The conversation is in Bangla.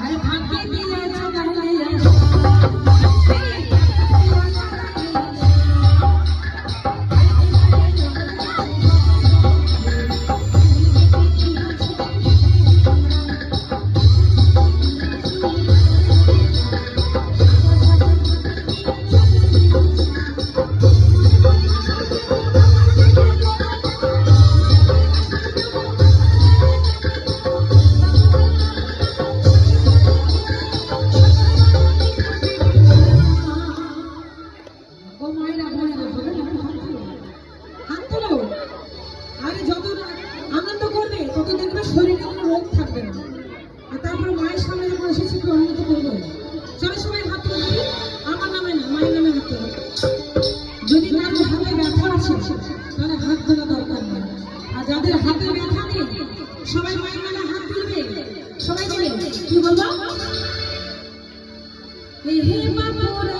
আরে ফাঁকি দিয়েছো তাহলে শরীরে কোনো রোগ থাকবে না। আর তারপরে মায়ের সামনে যখন এসেছি একটু আনন্দ করবো। চলো সবাই হাত তুলে দিই, আমার নামে না মায়ের নামে হাত তুলে। যদি কারো হাতে ব্যথা আছে তাহলে হাত তোলা দরকার নেই, আর যাদের হাতে ব্যথা নেই সবাই মায়ের নামে হাত তুলবে। সবাই বলে কি বলবো? হে বাবা